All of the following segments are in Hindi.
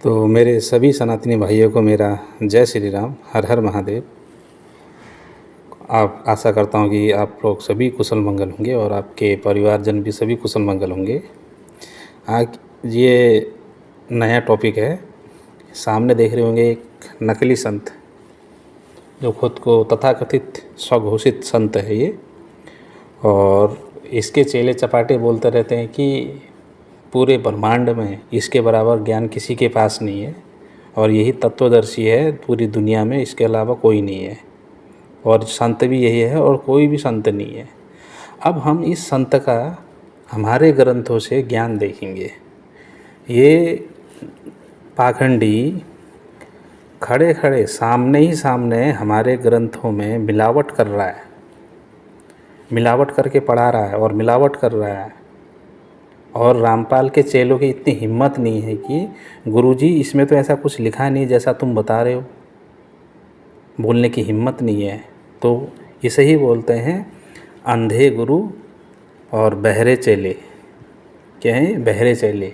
तो मेरे सभी सनातनी भाइयों को मेरा जय श्री राम, हर हर महादेव। आप आशा करता हूँ कि आप लोग सभी कुशल मंगल होंगे और आपके परिवारजन भी सभी कुशल मंगल होंगे। आज ये नया टॉपिक है। सामने देख रहे होंगे एक नकली संत जो खुद को तथाकथित स्वघोषित संत है ये, और इसके चेले चपाटे बोलते रहते हैं कि पूरे ब्रह्मांड में इसके बराबर ज्ञान किसी के पास नहीं है और यही तत्वदर्शी है पूरी दुनिया में, इसके अलावा कोई नहीं है, और संत भी यही है और कोई भी संत नहीं है। अब हम इस संत का हमारे ग्रंथों से ज्ञान देखेंगे। ये पाखंडी खड़े खड़े सामने ही सामने हमारे ग्रंथों में मिलावट कर रहा है, मिलावट करके पढ़ा रहा है और मिलावट कर रहा है। और रामपाल के चेलों की इतनी हिम्मत नहीं है कि गुरुजी इसमें तो ऐसा कुछ लिखा नहीं जैसा तुम बता रहे हो, बोलने की हिम्मत नहीं है। तो इसे ही बोलते हैं अंधे गुरु और बहरे चेले। क्या है? बहरे चेले,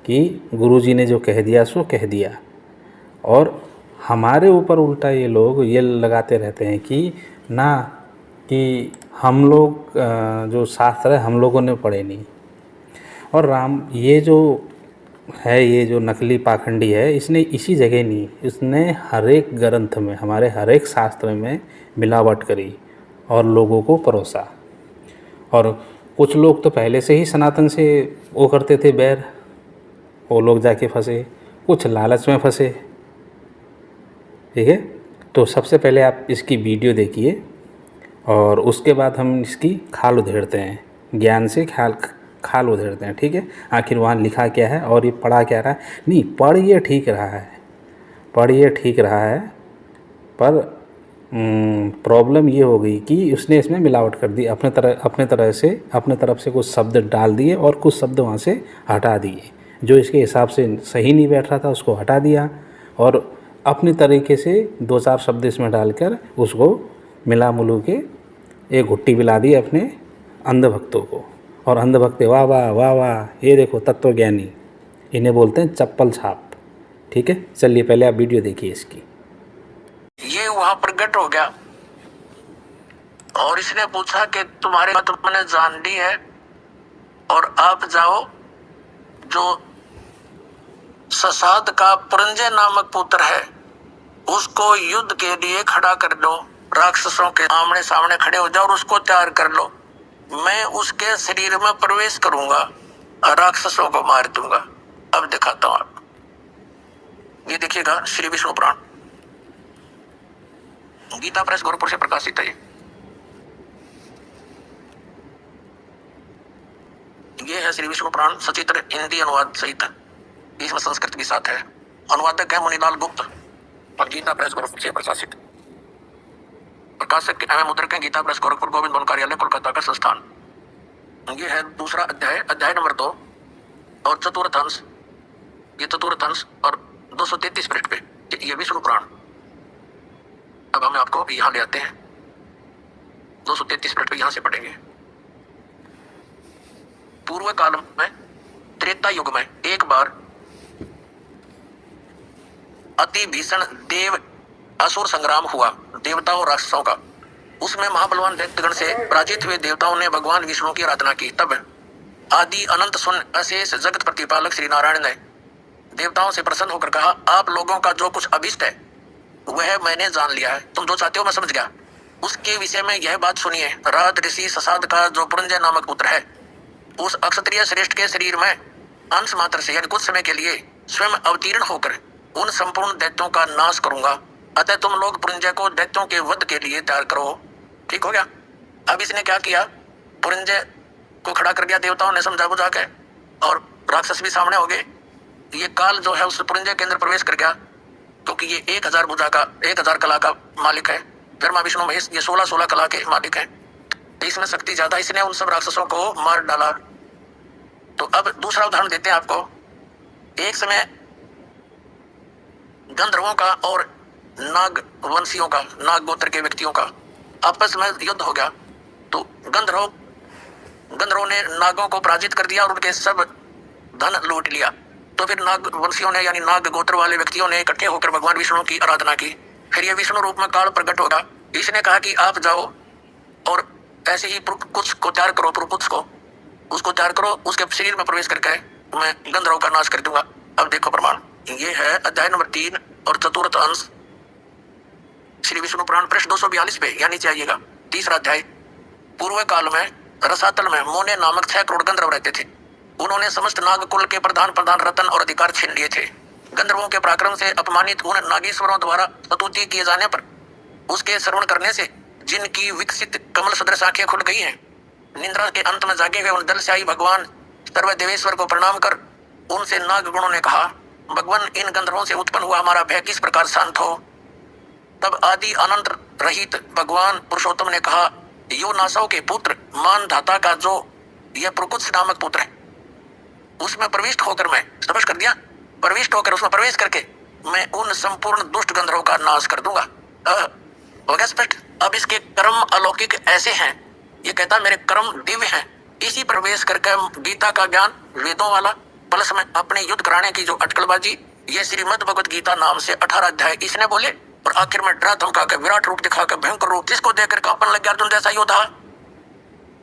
कि गुरुजी ने जो कह दिया सो कह दिया। और हमारे ऊपर उल्टा ये लोग ये लगाते रहते हैं कि ना, कि हम लोग जो शास्त्र है हम लोगों ने पढ़े नहीं। और राम ये जो है, ये जो नकली पाखंडी है, इसने इसी जगह नहीं, इसने हर एक ग्रंथ में, हमारे हर एक शास्त्र में मिलावट करी और लोगों को परोसा। और कुछ लोग तो पहले से ही सनातन से वो करते थे बैर, वो लोग जाके फंसे, कुछ लालच में फंसे। ठीक है, तो सबसे पहले आप इसकी वीडियो देखिए और उसके बाद हम इसकी खाल उधेड़ते हैं, ज्ञान से खाल उधेड़ते हैं। ठीक है, आखिर वहाँ लिखा क्या है और ये पढ़ा क्या रहा है। नहीं, पढ़ ये ठीक रहा है, पढ़ ये ठीक रहा है, पर प्रॉब्लम ये हो गई कि उसने इसमें मिलावट कर दी, अपने तरफ से कुछ शब्द डाल दिए और कुछ शब्द वहाँ से हटा दिए। जो इसके हिसाब से सही नहीं बैठ रहा था उसको हटा दिया और अपनी तरीके से दो चार शब्द इसमें डालकर उसको मिला मुलू के एक घुट्टी पिला दी अपने अंधभक्तों को। और अंधभक्त वाह वाह वाह वाह, ये देखो तत्वज्ञानी, इन्हें बोलते हैं चप्पल छाप। ठीक है, चलिए पहले आप वीडियो देखिए इसकी। ये वहां प्रकट हो गया और इसने पूछा कि तुम्हारे मत मैंने जान ली है और आप जाओ, जो ससाद का पुरंजय नामक पुत्र है उसको युद्ध के लिए खड़ा कर लो, राक्षसों के आमने सामने खड़े हो जाओ और उसको तैयार कर लो। मैं उसके शरीर में प्रवेश करूंगा और राक्षसों को मार दूंगा। अब दिखाता हूं आप, ये देखिएगा श्री विष्णु पुराण, गीता प्रेस गोरखपुर से प्रकाशित है। ये है श्री विष्णु पुराण सचित्र हिंदी अनुवाद सहित, इसमें संस्कृत भी साथ है। अनुवादक है मुनीलाल गुप्त और गीता प्रेस गोरखपुर से प्रकाशित। प्रकाशक के एवं मुद्रक गीता प्रेस गोरखपुर, गोविंद भवन कार्यालय कोलकाता का संस्थान। ये है दूसरा अध्याय, अध्याय नंबर 2 और चतुर्थ अंश, ये चतुर्थ अंश और 233 पृष्ठ पे ये विष्णु पुराण। अब हम आपको यहाँ ले आते हैं, 233 पृष्ठ पे यहाँ से पढ़ेंगे। पूर्व काल में, त्रेता युग में एक बार अति भीषण देव असुर संग्राम हुआ, देवताओं और राक्षसों का। उसमें महाबलवान दैत्यगण से पराजित हुए देवताओं ने भगवान विष्णु की आराधना की। तब आदि अनंत सुन अशेष जगत प्रतिपालक श्री नारायण ने देवताओं से प्रसन्न होकर कहा, आप लोगों का जो कुछ अभिष्ट है वह मैंने जान लिया है, तुम जो चाहते हो मैं समझ गया। उसके विषय में यह बात सुनिए, रात ऋषि ससाद का जो पुरंजय नामक पुत्र है, उस अक्षत्रिय श्रेष्ठ के शरीर में अंश मात्र से यानी कुछ समय के लिए स्वयं अवतीर्ण होकर उन संपूर्ण दैत्यों का नाश करूंगा। अतः तुम लोग पुरंजय को दैत्यों के वध के लिए तैयार करो। ठीक हो गया। अब इसने क्या किया, पुरंजय को खड़ा कर दिया, देवताओं ने समझा बुझा के, और राक्षस भी सामने हो गए। ये काल जो है उस पुरंजय के अंदर प्रवेश कर गया, क्योंकि ये 1000 भुजा का 1000 कला का मालिक है। ब्रह्मा विष्णु महेश ये 16 कला के मालिक है, तो इसमें शक्ति ज्यादा, इसने उन सब राक्षसों को मार डाला। तो अब दूसरा उदाहरण देते हैं आपको। एक समय गंधर्वों का और नाग वंशियों का, नाग गोत्र के व्यक्तियों का आपस में युद्ध हो गया। तो गंधर्वों ने नागों को पराजित कर दिया और उनके सब धन लूट लिया। तो फिर नाग वंशियों ने यानी नाग गोत्र वाले व्यक्तियों ने इकट्ठे होकर भगवान विष्णु की आराधना की। फिर ये विष्णु रूप में काल प्रकट होगा। इसने कहा कि आप जाओ और ऐसे ही कुछ को तैयार करो, पुरुपुत्स को, उसको तैयार करो, उसके शरीर में प्रवेश करके मैं गंधर्वों का नाश कर दूंगा। अब देखो प्रमाण, ये है अध्याय नंबर 3 और चतुर्थ अंश श्री विष्णु पुराण पृष्ठ 242 पे, यानी चाहिएगा 3रा अध्याय। पूर्व काल में रसातल में मोने नामक 6 करोड़ गंधर्व रहते थे। उन्होंने समस्त नाग कुल के प्रधान रतन और अधिकार छीन लिए थे। गंधर्वों के पराक्रम से अपमानित उन नागेश्वरों द्वारा स्तुति किए जाने पर उसके श्रवण करने से जिनकी विकसित कमल सदृश आंखें खुल गई हैं, निंद्रा के अंत में जागे हुए उन दलशाही भगवान सर्वदेवेश्वर को प्रणाम कर उनसे नाग गुणों ने कहा, भगवान इन गंधर्वों से उत्पन्न हुआ हमारा भय किस प्रकार शांत हो। तब आदि अनंत रहित भगवान पुरुषोत्तम ने कहा, यो नासव के पुत्र मान धाता का जो यह प्रकुत्स नामक पुत्र है, उसमें प्रविष्ट होकर मैं स्पष्ट कर दिया, प्रविष्ट होकर उसमें प्रवेश करके मैं उन संपूर्ण दुष्ट गंधर्वों का नाश कर दूंगा। हो गया स्पष्ट। अब इसके कर्म अलौकिक ऐसे हैं, ये कहता मेरे कर्म दिव्य हैं। इसी प्रवेश करके गीता का ज्ञान वेदों वाला प्लस में अपने युद्ध कराने की जो अटकलबाजी, ये श्रीमद् भगवत गीता नाम से 18 अध्याय इसने बोले और आखिर में डरा धमका के विराट रूप दिखाकर भयंकर रूप जिसको देखकर कांपने लग गया अर्जुन जैसा योद्धा,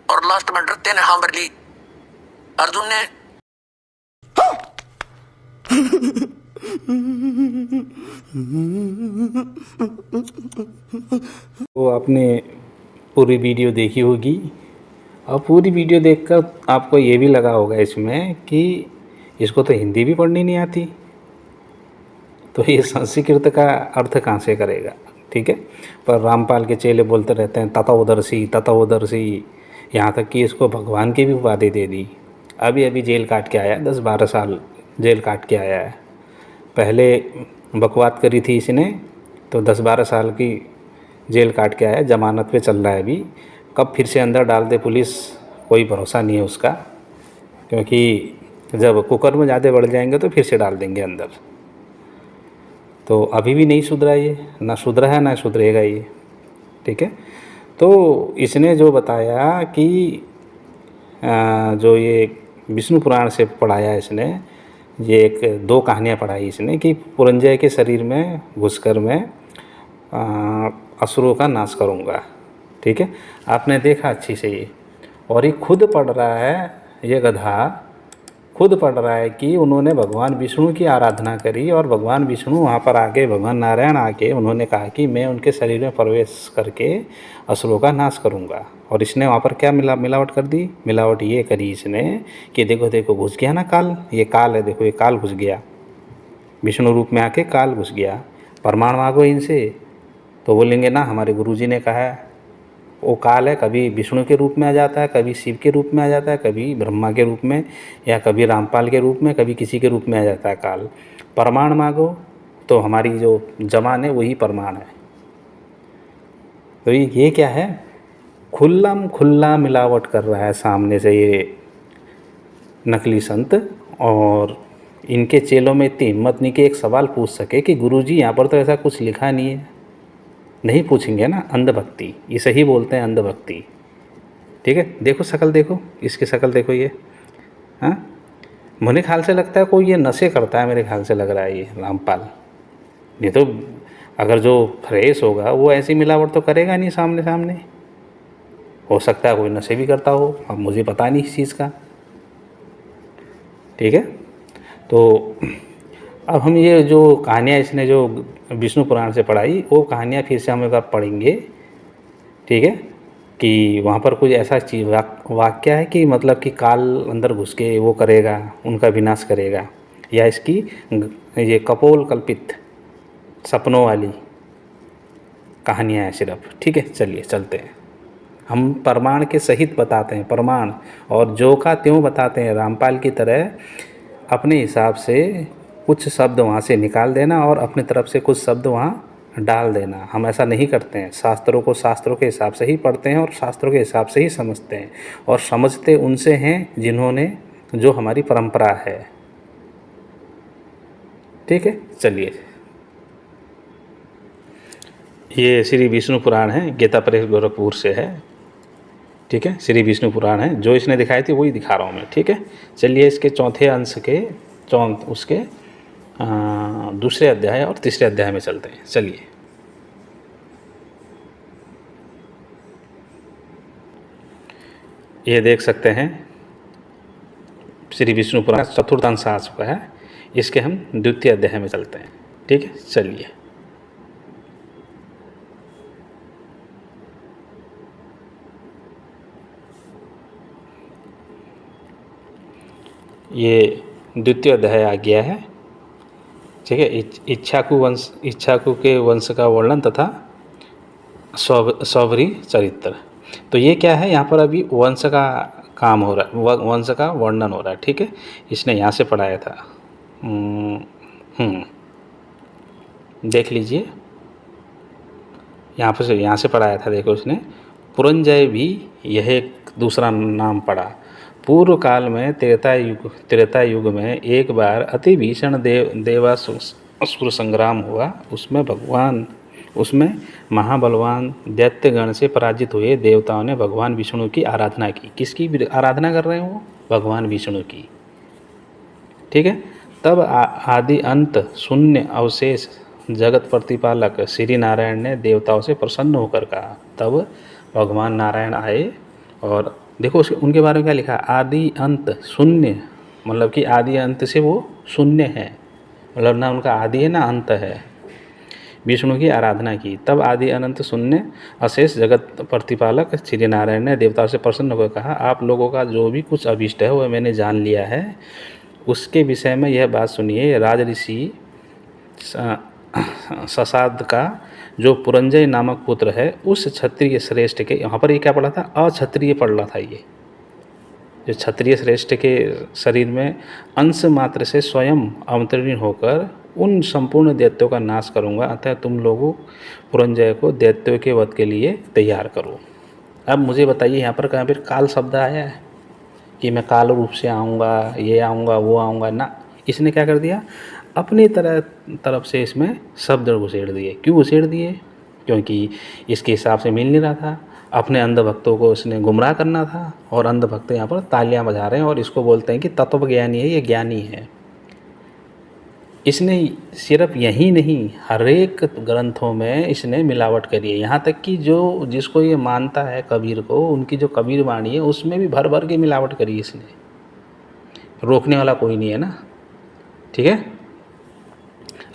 और लास्ट में डरते ने हाँ भर ली अर्जुन ने। तो आपने पूरी वीडियो देखी होगी और पूरी वीडियो देखकर आपको ये भी लगा होगा इसमें कि इसको तो हिंदी भी पढ़नी नहीं आती, तो ये संस्कृत का अर्थ कहाँ से करेगा। ठीक है, पर रामपाल के चेले बोलते रहते हैं तथोदर्शी, यहाँ तक कि इसको भगवान की भी उपाधि दे दी। अभी जेल काट के आया, 10-12 साल जेल काट के आया है। पहले बकवाद करी थी इसने तो 10-12 साल की जेल काट के आया, जमानत पे चल रहा है अभी। कब फिर से अंदर डाल दे पुलिस, कोई भरोसा नहीं है उसका, क्योंकि जब कुकर में ज़्यादा बढ़ जाएंगे तो फिर से डाल देंगे अंदर। तो अभी भी नहीं सुधरा, ये ना सुधरा है ना सुधरेगा ये। ठीक है, तो इसने जो बताया कि जो ये विष्णु पुराण से पढ़ाया इसने, ये 2 कहानियाँ पढ़ाई इसने कि पुरंजय के शरीर में घुसकर मैं असुरों का नाश करूँगा। ठीक है, आपने देखा अच्छी से ये, और ये खुद पढ़ रहा है, ये गधा खुद पढ़ रहा है कि उन्होंने भगवान विष्णु की आराधना करी और भगवान विष्णु वहाँ पर आके, भगवान नारायण आके उन्होंने कहा कि मैं उनके शरीर में प्रवेश करके असुरों का नाश करूँगा। और इसने वहाँ पर क्या मिलावट कर दी, मिलावट ये करी इसने कि देखो घुस गया ना काल, ये काल है, देखो ये काल घुस गया, विष्णु रूप में आके काल घुस गया। प्रमाण मांगो इनसे तो बोलेंगे ना हमारे गुरुजी ने कहा है। वो काल है, कभी विष्णु के रूप में आ जाता है, कभी शिव के रूप में आ जाता है, कभी ब्रह्मा के रूप में, या कभी रामपाल के रूप में, कभी किसी के रूप में आ जाता है काल। प्रमाण मांगो तो हमारी जो जबान है वही प्रमाण है। तो ये क्या है, खुल्ला मिलावट कर रहा है सामने से ये नकली संत। और इनके चेलों में इतनी हिम्मत नहीं कि एक सवाल पूछ सके कि गुरुजी यहाँ पर तो ऐसा कुछ लिखा नहीं है। नहीं पूछेंगे ना, अंधभक्ति, ये सही बोलते हैं अंधभक्ति। ठीक है, देखो शकल, देखो इसकी शकल देखो ये, हाँ मुझे ख्याल से लगता है कोई ये नशे करता है, मेरे ख्याल से लग रहा है ये रामपाल। नहीं तो अगर जो फ्रेश होगा वो ऐसी मिलावट तो करेगा नहीं सामने सामने। हो सकता है कोई नशे भी करता हो, अब मुझे पता नहीं इस चीज़ का। ठीक है, तो अब हम ये जो कहानियाँ इसने जो विष्णु पुराण से पढ़ाई, वो कहानियाँ फिर से हम एक बार पढ़ेंगे। ठीक है, कि वहाँ पर कुछ ऐसा चीज़ वाक्य है कि मतलब कि काल अंदर घुस के वो करेगा, उनका विनाश करेगा, या इसकी ये कपोल कल्पित सपनों वाली कहानियाँ हैं सिर्फ। ठीक है, चलिए चलते हैं, हम प्रमाण के सहित बताते हैं, प्रमाण और जो का त्यों बताते हैं। रामपाल की तरह अपने हिसाब से कुछ शब्द वहाँ से निकाल देना और अपनी तरफ से कुछ शब्द वहाँ डाल देना। हम ऐसा नहीं करते हैं, शास्त्रों को शास्त्रों के हिसाब से ही पढ़ते हैं और शास्त्रों के हिसाब से ही समझते हैं, और समझते उनसे हैं जिन्होंने, जो हमारी परंपरा है। ठीक है, चलिए, ये श्री विष्णु पुराण है, गीता प्रेस गोरखपुर से है। ठीक है, श्री विष्णु पुराण है, जो इसने दिखाई थी वही दिखा रहा हूँ मैं। ठीक है, चलिए इसके चौथे अंश के उसके दूसरे अध्याय और तीसरे अध्याय में चलते हैं। चलिए, ये देख सकते हैं श्री विष्णु पुराण चतुर्थांश आ चुका है, इसके हम द्वितीय अध्याय में चलते हैं। ठीक है, चलिए। ये द्वितीय अध्याय आ गया है। ठीक है, इक्ष्वाकु के वंश का वर्णन तथा सौभरी चरित्र। तो ये क्या है, यहाँ पर अभी वंश का काम हो रहा है, वंश का वर्णन हो रहा है। ठीक है, इसने यहाँ से पढ़ाया था। देख लीजिए, यहाँ से पढ़ाया था। देखो, उसने पुरंजय भी यह एक दूसरा नाम पढ़ा। पूर्व काल में त्रेता युग में एक बार अति भीषण देवासुर संग्राम हुआ। उसमें महाबलवान दैत्यगण से पराजित हुए देवताओं ने भगवान विष्णु की आराधना की। किसकी आराधना कर रहे हैं वो? भगवान विष्णु की। ठीक है, तब आदि अंत शून्य अवशेष जगत प्रतिपालक श्री नारायण ने देवताओं से प्रसन्न होकर कहा। तब भगवान नारायण आए और देखो उनके बारे में क्या लिखा, आदि अंत शून्य, मतलब कि आदि अंत से वो शून्य है, मतलब ना उनका आदि है ना अंत है। विष्णु की आराधना की। तब आदि अनंत शून्य अशेष जगत प्रतिपालक श्री नारायण ने देवताओं से प्रसन्न होकर कहा, आप लोगों का जो भी कुछ अभिष्ट है वह मैंने जान लिया है। उसके विषय में यह बात सुनिए। राजऋषि ससाद का जो पुरंजय नामक पुत्र है, उस क्षत्रिय श्रेष्ठ के, यहाँ पर ये क्या पढ़ा था, अक्षत्रिय पढ़ रहा था। ये जो क्षत्रिय श्रेष्ठ के शरीर में अंश मात्र से स्वयं अवतीर्ण होकर उन संपूर्ण दैत्यों का नाश करूँगा। अतः तुम लोगों पुरंजय को दैत्यों के वध के लिए तैयार करो। अब मुझे बताइए, यहाँ पर कहाँ पर काल शब्द आया है कि मैं काल रूप से आऊँगा, ये आऊँगा, वो आऊँगा ना। इसने क्या कर दिया, अपनी तरफ से इसमें शब्द घुसेड़ दिए। क्यों घुसेड़ दिए? क्योंकि इसके हिसाब से मिल नहीं रहा था। अपने अंधभक्तों को इसने गुमराह करना था, और अंधभक्त यहाँ पर तालियां बजा रहे हैं और इसको बोलते हैं कि तत्वज्ञानी है, ये ज्ञानी है। इसने सिर्फ यही नहीं, हर एक ग्रंथों में इसने मिलावट करी है। यहाँ तक कि जो जिसको ये मानता है कबीर को, उनकी जो कबीर वाणी है उसमें भी भर भर के मिलावट करी है इसने। रोकने वाला कोई नहीं है ना। ठीक है,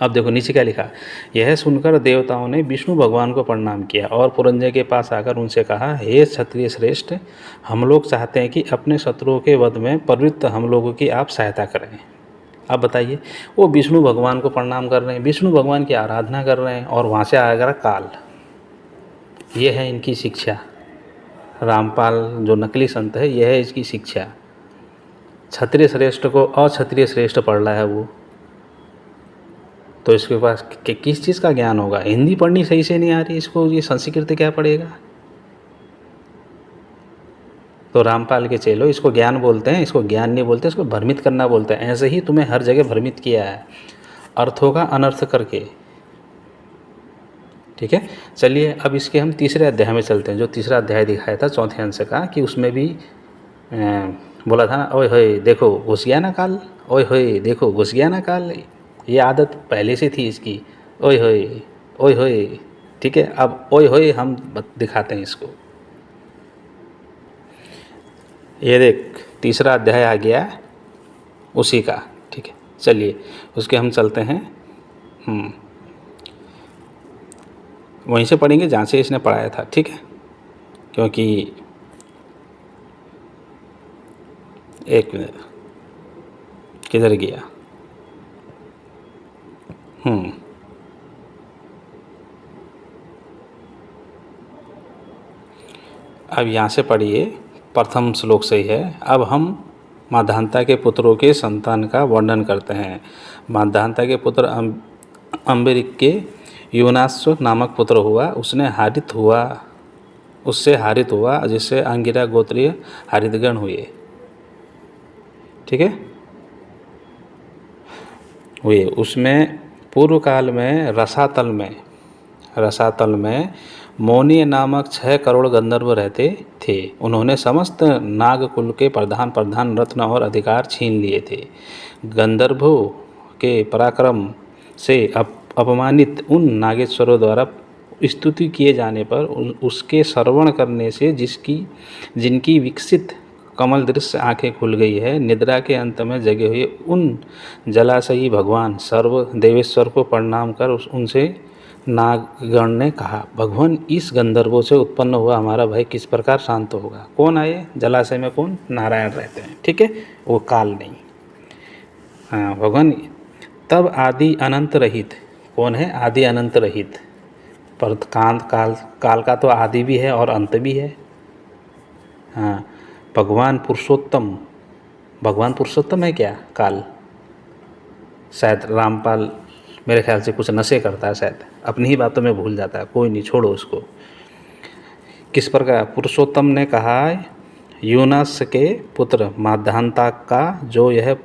अब देखो नीचे क्या लिखा। यह सुनकर देवताओं ने विष्णु भगवान को प्रणाम किया और पुरंजय के पास आकर उनसे कहा, हे क्षत्रिय श्रेष्ठ, हम लोग चाहते हैं कि अपने शत्रुओं के वध में प्रवृत्त हम लोगों की आप सहायता करें। अब बताइए, वो विष्णु भगवान को प्रणाम कर रहे हैं, विष्णु भगवान की आराधना कर रहे हैं, और वहाँ से आएगा काल। ये है इनकी शिक्षा। रामपाल जो नकली संत है, यह है इसकी शिक्षा। क्षत्रिय श्रेष्ठ को अक्षत्रिय श्रेष्ठ पढ़ रहा है वो, तो इसके पास किस चीज़ का ज्ञान होगा? हिंदी पढ़नी सही से नहीं आ रही इसको, ये संस्कृत क्या पढ़ेगा? तो रामपाल के चेलो इसको ज्ञान बोलते हैं, इसको ज्ञान नहीं बोलते, इसको भ्रमित करना बोलते हैं। ऐसे ही तुम्हें हर जगह भ्रमित किया है अर्थों का अनर्थ करके। ठीक है, चलिए अब इसके हम तीसरे अध्याय में चलते हैं। जो तीसरा अध्याय दिखाया था चौथे अंश का, कि उसमें भी बोला था ना, ओए होए देखो घुस गया ना काल, ओए होए देखो घुस गया ना काल। ये आदत पहले से थी इसकी, ओए होए ओए होए। ठीक है, अब ओए होए हम दिखाते हैं इसको। ये देख, तीसरा अध्याय आ गया उसी का। ठीक है, चलिए उसके हम चलते हैं। वहीं से पढ़ेंगे जहाँ से इसने पढ़ाया था। ठीक है, क्योंकि एक मिनट, किधर गया? अब यहाँ से पढ़िए, प्रथम श्लोक से ही है। अब हम माधान्ता के पुत्रों के संतान का वर्णन करते हैं। माधान्ता के पुत्र अम्बरीक के योनाश्व नामक पुत्र हुआ। उससे हारित हुआ, जिससे अंगिरा गोत्रीय हारितगण हुए। ठीक है, उसमें पूर्व काल में रसातल में मौनी नामक 6 करोड़ गंधर्व रहते थे। उन्होंने समस्त नागकुल के प्रधान रत्न और अधिकार छीन लिए थे। गंधर्वों के पराक्रम से अपमानित उन नागेश्वरों द्वारा स्तुति किए जाने पर उसके श्रवण करने से जिनकी विकसित कमल दृश्य आंखें खुल गई है, निद्रा के अंत में जगे हुए उन जलाशयी भगवान सर्व देवेश्वर को प्रणाम कर उनसे नागगण ने कहा, भगवान इस गंधर्वों से उत्पन्न हुआ हमारा भय किस प्रकार शांत होगा। कौन आए जलाशय में? कौन? नारायण रहते हैं, ठीक है, वो काल नहीं। हाँ भगवान तब आदि अनंत रहित। कौन है? आदि अनंत रहित। पर काल का तो आदि भी है और अंत भी है। हाँ भगवान पुरुषोत्तम। भगवान पुरुषोत्तम है क्या काल? शायद रामपाल मेरे ख्याल से कुछ नशे करता है, शायद अपनी ही बातों में भूल जाता है। कोई नहीं, छोड़ो उसको। किस प्रकार? पुरुषोत्तम ने कहा, यूनास के पुत्र माधानता का जो यह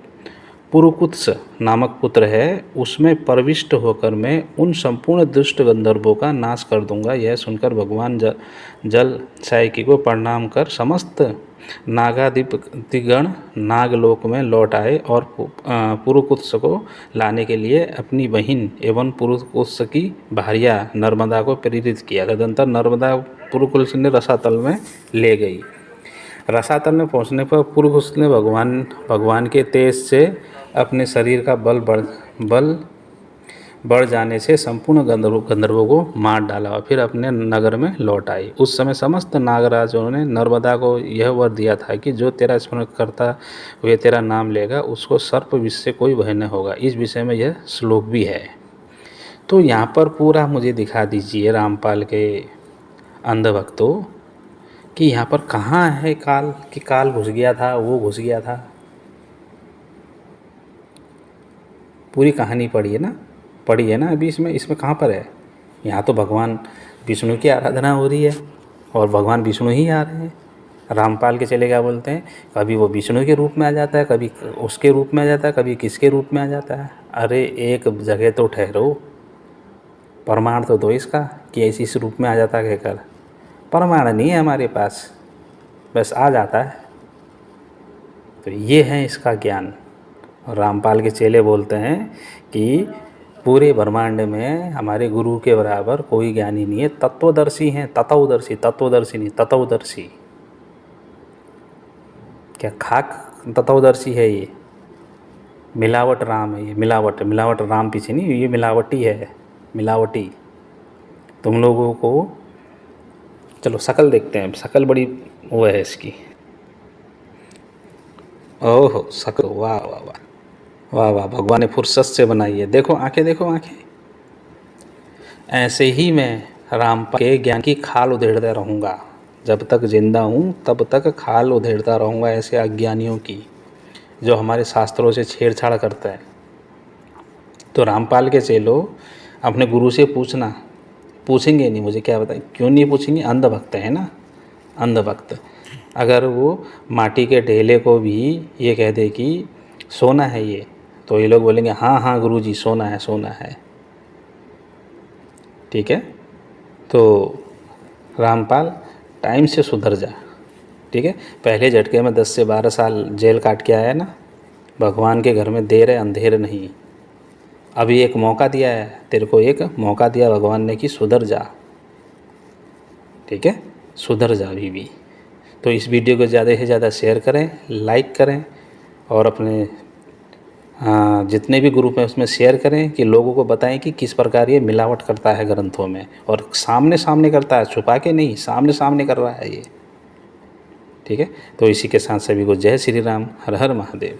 पुरुकुत्स नामक पुत्र है, उसमें प्रविष्ट होकर मैं उन संपूर्ण दुष्ट गंधर्वों का नाश कर दूंगा। यह सुनकर भगवान जल सायकी को प्रणाम कर समस्त नागादिगण नागलोक में लौट आए और पुरुकुत्स को लाने के लिए अपनी बहिन एवं पुरुकुत्स की भार्या नर्मदा को प्रेरित किया। तदंतर नर्मदा पुरुकुत्स ने रसातल में ले गई। रसातल में पहुंचने पर पुरुकुत्स ने भगवान के तेज से अपने शरीर का बल बढ़ जाने से संपूर्ण गंधर्वों को मार डाला और फिर अपने नगर में लौट आई। उस समय समस्त नागराजों ने नर्मदा को यह वर दिया था कि जो तेरा स्मरण करता हुए तेरा नाम लेगा उसको सर्प विष से कोई भय न होगा। इस विषय में यह श्लोक भी है। तो यहाँ पर पूरा मुझे दिखा दीजिए रामपाल के अंधभक्तों कि यहाँ पर कहाँ है काल, कि काल घुस गया था, वो घुस गया था। पूरी कहानी पढ़ी है ना अभी इसमें कहाँ पर है? यहाँ तो भगवान विष्णु की आराधना हो रही है और भगवान विष्णु ही आ रहे हैं। रामपाल के चले क्या बोलते हैं, कभी वो विष्णु के रूप में आ जाता है, कभी उसके रूप में आ जाता है, कभी किसके रूप में आ जाता है। अरे एक जगह तो ठहरो, प्रमाण तो दो इसका कि ऐसी इस रूप में आ जाता है। कहकर प्रमाण नहीं है हमारे पास, बस आ जाता है। तो ये है इसका ज्ञान। और रामपाल के चेले बोलते हैं कि पूरे ब्रह्मांड में हमारे गुरु के बराबर कोई ज्ञानी नहीं है। तत्वदर्शी हैं, तत्वदर्शी नहीं, तत्वदर्शी। क्या खाक तत्वदर्शी है ये? मिलावट राम है ये, मिलावट राम पीछे नहीं, ये मिलावटी है, मिलावटी। तुम लोगों को चलो शकल देखते हैं, शकल बड़ी वो है इसकी। ओहो शकल, वाह वाह वाह वाह वाह, भगवान ने फुर्सत से बनाई है। देखो आंखें, देखो आंखें। ऐसे ही मैं रामपाल के ज्ञान की खाल उधेड़ता रहूँगा। जब तक जिंदा हूँ तब तक खाल उधेड़ता रहूँगा ऐसे अज्ञानियों की जो हमारे शास्त्रों से छेड़छाड़ करता है। तो रामपाल के चेलो अपने गुरु से पूछेंगे नहीं, मुझे क्या बताएं, क्यों नहीं पूछेंगे? अंधभक्त है ना, अंधभक्त। अगर वो माटी के ढेले को भी ये कह दे कि सोना है ये, तो ये लोग बोलेंगे हाँ हाँ गुरुजी सोना है, सोना है। ठीक है, तो रामपाल टाइम से सुधर जा। ठीक है, पहले झटके में 10 से 12 साल जेल काट के आया ना। भगवान के घर में देर है अंधेर नहीं। अभी एक मौका दिया है तेरे को, एक मौका दिया भगवान ने कि सुधर जा। ठीक है, सुधर जा अभी भी। तो इस वीडियो को ज़्यादा से ज़्यादा शेयर करें, लाइक करें और अपने जितने भी ग्रुप हैं उसमें शेयर करें कि लोगों को बताएं कि किस प्रकार ये मिलावट करता है ग्रंथों में, और सामने करता है, छुपा के नहीं, सामने कर रहा है ये। ठीक है, तो इसी के साथ सभी को जय श्री राम, हर हर महादेव।